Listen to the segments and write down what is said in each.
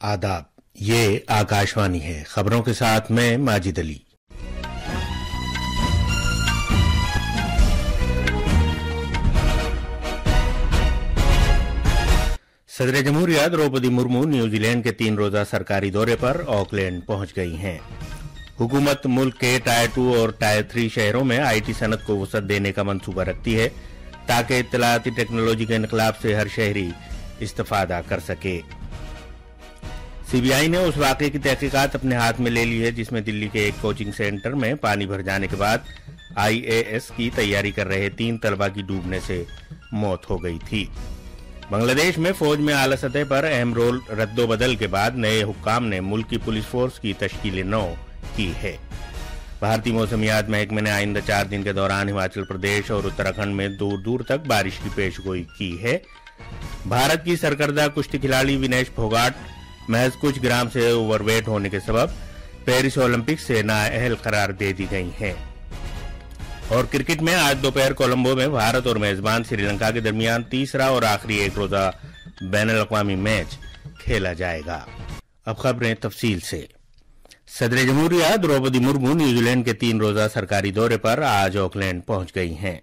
आदाब, ये आकाशवाणी है। खबरों के साथ मैं माजिद अली। सदर जमहूरिया द्रौपदी मुर्मू न्यूजीलैंड के 3 रोजा सरकारी दौरे पर ऑकलैंड पहुंच गई हैं। हुकूमत मुल्क के टायर 2 और टायर 3 शहरों में आईटी सनत को वसअत देने का मंसूबा रखती है ताकि इत्तलाती टेक्नोलॉजी के इनकलाब से हर शहरी इस्तिफादा कर सके। सीबीआई ने उस वाकये की तहकीकात अपने हाथ में ले ली है जिसमें दिल्ली के एक कोचिंग सेंटर में पानी भर जाने के बाद आईएएस की तैयारी कर रहे 3 तलबा की डूबने से मौत हो गई थी। बांग्लादेश में फौज में आला सतह पर अहम रोल रद्दोबदल के बाद नए हुक्काम ने मुल्क की पुलिस फोर्स की तश्कील नौ की है। भारतीय मौसमियात महकमे ने आइंदा 4 दिन के दौरान हिमाचल प्रदेश और उत्तराखंड में दूर दूर तक बारिश की पेशगोई की है। भारत की सरकर्दा कुश्ती खिलाड़ी विनेश फोगाट महज कुछ ग्राम से ओवरवेट होने के सबब पेरिस ओलंपिक से नाअहल करार दे दी गई हैं। और क्रिकेट में आज दोपहर कोलंबो में भारत और मेजबान श्रीलंका के दरमियान तीसरा और आखिरी एक रोजा बैनुल-अक़वामी मैच खेला जाएगा। अब खबरें तफसील से। सदर जमहूरिया द्रौपदी मुर्मू न्यूजीलैंड के 3 रोजा सरकारी दौरे पर आज ऑकलैंड पहुंच गई हैं।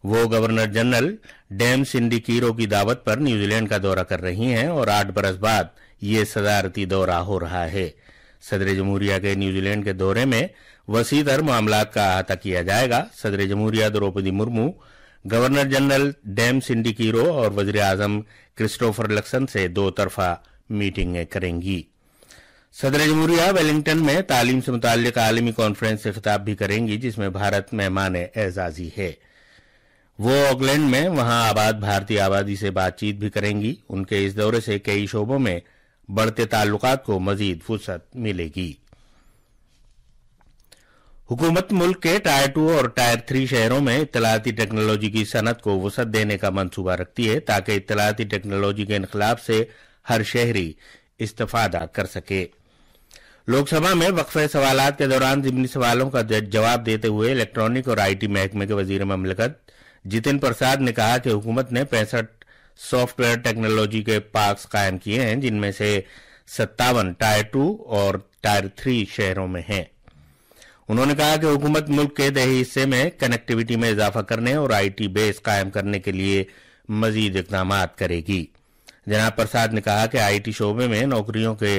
वो गवर्नर जनरल डैम सिंडी कीरो की दावत पर न्यूजीलैंड का दौरा कर रही हैं और 8 बरस बाद ये सदारती दौरा हो रहा है। सदर जमहूरिया के न्यूजीलैंड के दौरे में वसीतर मामलात का अहाता किया जाएगा। सदर जमहूरिया Droupadi Murmu governor general dame Cindy Kiro और वजीर आजम क्रिस्टोफर लक्सन से 2 तरफा मीटिंगें करेंगी। सदर जमहूरिया वेलिंगटन में तालीम से मुताल्लिक आलमी कॉन्फ्रेंस से खिताब भी करेंगी जिसमें भारत मेहमान एजाजी है। वो ऑकलैंड में वहां आबाद भारतीय आबादी से बातचीत भी करेंगी। उनके इस दौरे से कई शोबों में बढ़ते ताल्लुकात को मजीद फुर्सत मिलेगी। हुकूमत मुल्क के टायर 2 और टायर 3 शहरों में इत्तलाती टेक्नोलॉजी की सनत को वसअत देने का मंसूबा रखती है ताकि इत्तलाती टेक्नोलॉजी के इनकलाब से हर शहरी इस्तिफादा कर सके। लोकसभा में वक्फे सवालात के दौरान ज़िमनी सवालों का जवाब देते हुए इलेक्ट्रॉनिक और आईटी महकमे के वजीर ममलकत जितिन प्रसाद ने कहा कि हुकूमत ने 65 सॉफ्टवेयर टेक्नोलॉजी के पार्क्स कायम किए हैं जिनमें से 57 टायर 2 और टायर 3 शहरों में हैं। उन्होंने कहा कि हुकूमत मुल्क के देही हिस्से में कनेक्टिविटी में इजाफा करने और आईटी बेस कायम करने के लिए मजीद इकदाम करेगी। जनाब प्रसाद ने कहा कि आईटी शोबे में नौकरियों के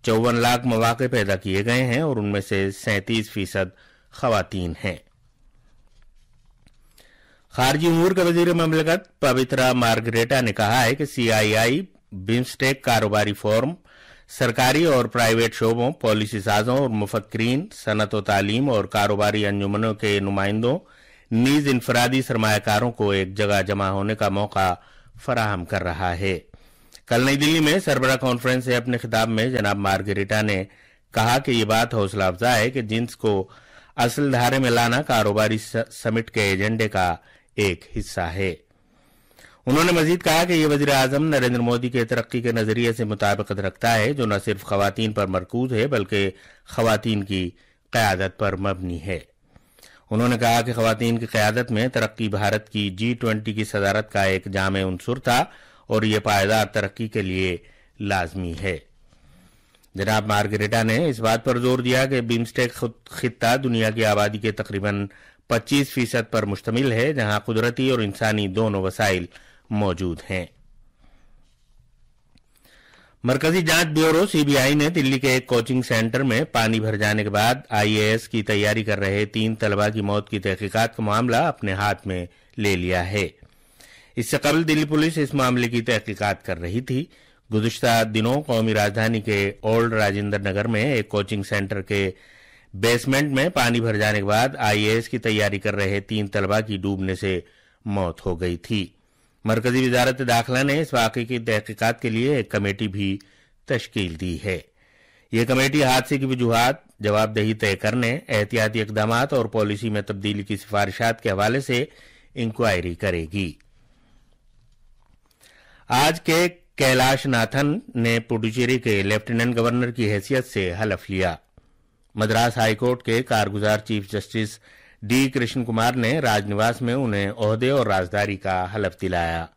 54 लाख मौके पैदा किए गए हैं और उनमें से 37% खवातीन हैं। खारजी उमूर के वजीर ममलकत पवित्रा मार्गरेटा ने कहा है कि सीआईआई बिम्स्टेक कारोबारी फोरम सरकारी और प्राइवेट शोबों, पॉलिसी साजों और मुफक्कीरीन, सनत व तालीम और कारोबारी अंजुमनों के नुमाइंदों नीज इनफरादी सरमायाकारों को एक जगह जमा होने का मौका फराहम कर रहा है। कल नई दिल्ली में सरबराह कॉन्फ्रेंस से अपने खिताब में जनाब मार्गरेटा ने कहा कि ये बात हौसला अफजा है कि जिन्स को असल धारे में लाना कारोबारी समिट के एजेंडे का एक हिस्सा है। उन्होंने मजीद कहा कि ये वजीर आजम नरेंद्र मोदी के तरक्की के नजरिए से मुताबिकत रखता है जो न सिर्फ खवातीन पर मरकूज है बल्कि खवातीन की क़यादत पर मबनी है। उन्होंने कहा कि खवातीन की क़यादत में तरक्की भारत की G20 की सदारत का एक जामे उनसुर था और ये पायदार तरक्की के लिए लाजमी है। जनाब मार्गरेटा ने इस बात पर जोर दिया कि बिम्स्टेक खित्ता दुनिया की आबादी के तकरीबन 25% पर मुश्तमिल है जहां कुदरती और इंसानी दोनों वसाइल मौजूद हैं। मरकजी जांच ब्यूरो सीबीआई ने दिल्ली के एक कोचिंग सेंटर में पानी भर जाने के बाद आईएएस की तैयारी कर रहे 3 तलबा की मौत की तहकीकात का मामला अपने हाथ में ले लिया है। इससे कबल दिल्ली पुलिस इस मामले की तहकीकात कर रही थी। गुज़िश्ता दिनों कौमी राजधानी के ओल्ड राजेंद्र नगर में एक कोचिंग सेंटर के बेसमेंट में पानी भर जाने के बाद आईएएस की तैयारी कर रहे 3 तलबा की डूबने से मौत हो गई थी। मरकजी वजारत दाखिला ने इस वाक़े की तहकीकात के लिए एक कमेटी भी तश्कील दी है। यह कमेटी हादसे की वजूहात, जवाबदेही तय करने, एहतियाती इक़दाम और पॉलिसी में तब्दीली की सिफारिशात के हवाले से इंक्वायरी करेगी। आज के कैलाश नाथन ने पुडुचेरी के लेफ्टिनेंट गवर्नर की हैसियत से हलफ लिया। मद्रास हाईकोर्ट के कारगुजार chief justice D Krishna Kumar ने राजनिवास में उन्हें ओहदे और राजदारी का हलफ दिलाया।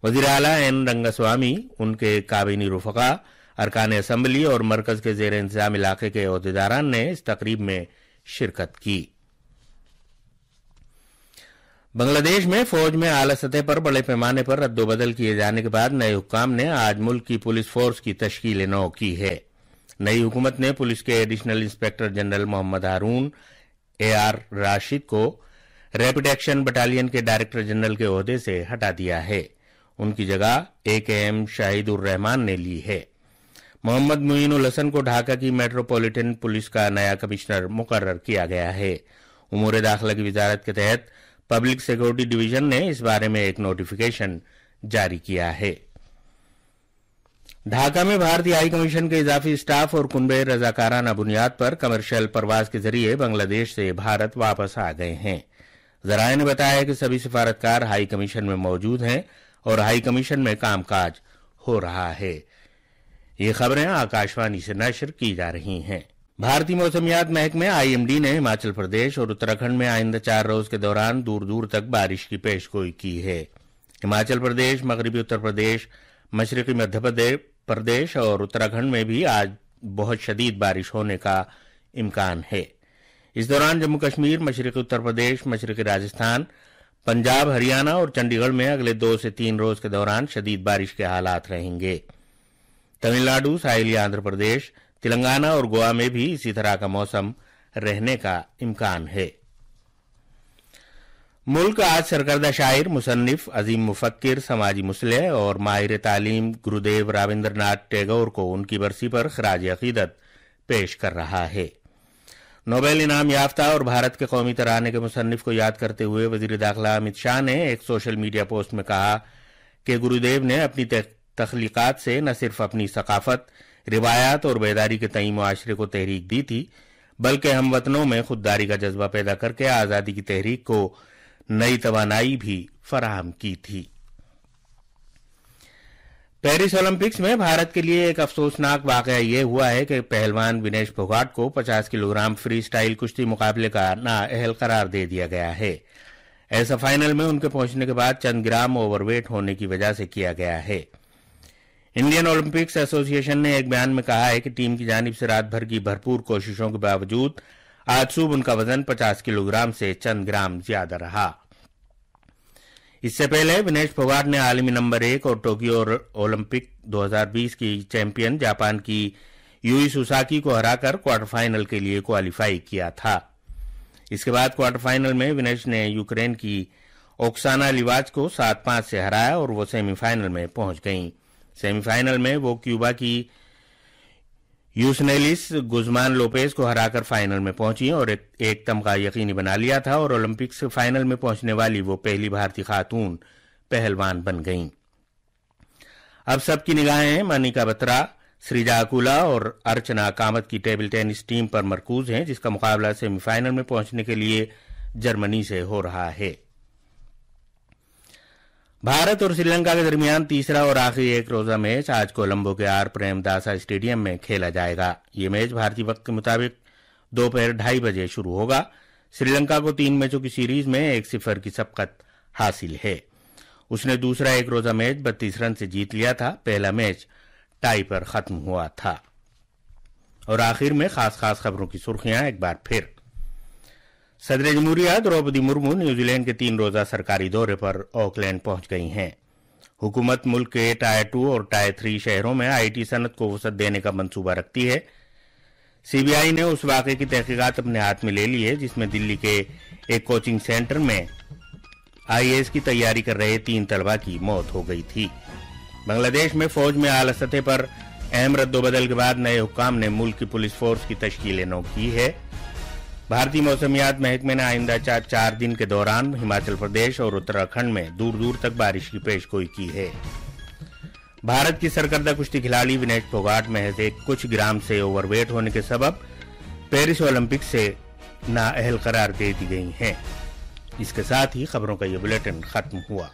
वजीर आला एन रंगस्वामी, उनके काबीनी रुफका ارکان اسمبلی اور مرکز کے زیر انتظام علاقے کے عہدیداران نے اس تقریب میں شرکت کی۔ بنگلہ دیش میں فوج میں اعلی سطح پر بڑے پیمانے پر رد و بدل کیے جانے کے بعد نئے حکام نے آج ملک کی پولیس فورس کی تشکیل نو کی ہے۔ نئی حکومت نے پولیس کے ایڈیشنل انسپکٹر جنرل محمد ہارون AR راشد کو ریپڈ ایکشن بٹالین کے ڈائریکٹر جنرل کے عہدے سے ہٹا دیا ہے۔ ان کی جگہ AKM شاہد الرحمان نے لی ہے۔ محمد معین الحسن کو ڈھاکہ کی میٹروپولیٹن پولیس کا نیا کمشنر مقرر کیا گیا ہے۔ امور داخلہ کی وزارت کے تحت پبلک سیکورٹی ڈویژن نے اس بارے میں ایک نوٹیفیکیشن جاری کیا ہے۔ ڈھاکہ میں بھارتی ہائی کمیشن کے اضافی سٹاف اور کنبے رضاکارانہ بنیاد پر کمرشل پرواز کے ذریعے بنگلہ دیش سے بھارت واپس آ گئے ہیں۔ ذرائع نے بتایا کہ سبھی سفارتکار ہائی کمیشن میں موجود ہیں اور ہائی کمیشن میں کام کاج ہو رہا ہے۔ یہ خبریں آکاشوانی سے نشر کی جا رہی ہیں۔ بھارتی موسمیات محکمے IMD نے ہماچل پردیش اور اتراکھنڈ میں آئندہ 4 روز کے دوران دور دور تک بارش کی پیشگوئی کی ہے۔ ہماچل پردیش، مغربی اتر پردیش، مشرقی مدھیہ پردیش اور اتراکھنڈ میں بھی آج بہت شدید بارش ہونے کا امکان ہے۔ اس دوران جموں کشمیر، مشرقی اتر پردیش، مشرقی راجستھان، پنجاب، ہریانہ اور چنڈی گڑھ میں اگلے 2 سے 3 روز کے دوران شدید بارش کے حالات رہیں گے۔ تمل ناڈو، ساحلی آندھرا پردیش، تلنگانہ اور گوا میں بھی اسی طرح کا موسم رہنے کا امکان ہے۔ ملک آج سرکردہ شاعر، مصنف، عظیم مفکر، سماجی مصلح اور ماہر تعلیم گرودیو رابندر ناتھ ٹیگور کو ان کی برسی پر خراج عقیدت پیش کر رہا ہے۔ نوبل انعام یافتہ اور بھارت کے قومی ترانے کے مصنف کو یاد کرتے ہوئے وزیر داخلہ امت شاہ نے ایک سوشل میڈیا پوسٹ میں کہا کہ گرودیو نے اپنی تخلیقات سے نہ صرف اپنی ثقافت، روایات اور بیداری کے تئیں معاشرے کو تحریک دی تھی، بلکہ ہم وطنوں میں خودداری کا جذبہ پیدا کر کے آزادی کی تحریک کو نئی توانائی بھی فراہم کی تھی۔ پیرس اولمپکس میں بھارت کے لیے ایک افسوسناک واقعہ یہ ہوا ہے کہ پہلوان ونیش پھوگاٹ کو 50 کلو گرام فری سٹائل کشتی مقابلے کا نااہل قرار دے دیا گیا ہے۔ ایسا فائنل میں ان کے پہنچنے کے بعد چند گرام اوور ویٹ ہونے کی وجہ سے کیا گیا ہے۔ انڈین اولمپکس ایسوسی ایشن نے ایک بیان میں کہا ہے کہ ٹیم کی جانب سے رات بھر کی بھرپور کوششوں کے باوجود آج صبح ان کا وزن 50 کلو گرام سے چند گرام زیادہ رہا۔ اس سے پہلے ونیش پھوگاٹ نے عالمی نمبر 1 اور ٹوکیو اولمپک 2020 کی چیمپئن جاپان کی یوئی سوساکی کو ہرا کر کوارٹر فائنل کے لیے کوالیفائی کیا تھا۔ اس کے بعد کوارٹر فائنل میں ونیش نے یوکرین کی اوکسانا لیواچ کو 7-5 سے ہرایا اور وہ سیمی فائنل میں پہنچ گئیں۔ سیمی فائنل میں وہ کیوبا کی یوسنیلس گزمان لوپیز کو ہرا کر فائنل میں پہنچی اور ایک تمغہ یقینی بنا لیا تھا اور اولمپکس فائنل میں پہنچنے والی وہ پہلی بھارتی خاتون پہلوان بن گئیں۔ اب سب کی نگاہیں مانیکا بترا، سریجا اکولا اور ارچنا کامت کی ٹیبل ٹینس ٹیم پر مرکوز ہیں، جس کا مقابلہ سیمی فائنل میں پہنچنے کے لیے جرمنی سے ہو رہا ہے۔ بھارت اور سری لنکا کے درمیان تیسرا اور آخری ایک روزہ میچ آج کولمبو کے آر پریم داسا اسٹیڈیم میں کھیلا جائے گا۔ یہ میچ بھارتی وقت کے مطابق دوپہر 2:30 بجے شروع ہوگا۔ سری لنکا کو 3 میچوں کی سیریز میں 1-0 کی سبقت حاصل ہے۔ اس نے دوسرا ایک روزہ میچ 32 رن سے جیت لیا تھا۔ پہلا میچ ٹائی پر ختم ہوا تھا۔ اور آخر میں خاص خبروں کی سرخیاں ایک بار پھر۔ صدر جمہوریہ دروپدی مرمو نیوزی لینڈ کے 3 روزہ سرکاری دورے پر آکلینڈ پہنچ گئی ہیں۔ حکومت ملک کے ٹائر 2 اور ٹائر 3 شہروں میں IT صنعت کو وسعت دینے کا منصوبہ رکھتی ہے۔ CBI نے اس واقعے کی تحقیقات اپنے ہاتھ میں لے لی ہے جس میں دلی کے ایک کوچنگ سینٹر میں IAS کی تیاری کر رہے 3 طلبہ کی موت ہو گئی تھی۔ بنگلہ دیش میں فوج میں اعلی سطح پر اہم رد و بدل کے بعد نئے حکام نے ملک کی پولیس فورس کی تشکیل نو کی ہے۔ بھارتی موسمیات محکمے نے آئندہ 4 دن کے دوران ہماچل پردیش اور اتراکھنڈ میں دور دور تک بارش کی پیشگوئی کی ہے۔ بھارت کی سرکردہ کشتی کھلاڑی ونیش پھوگاٹ محض کچھ گرام سے اوور ویٹ ہونے کے سبب پیرس اولمپک سے نااہل قرار دے دی گئی ہیں۔ اس کے ساتھ ہی خبروں کا یہ بلیٹن ختم ہوا۔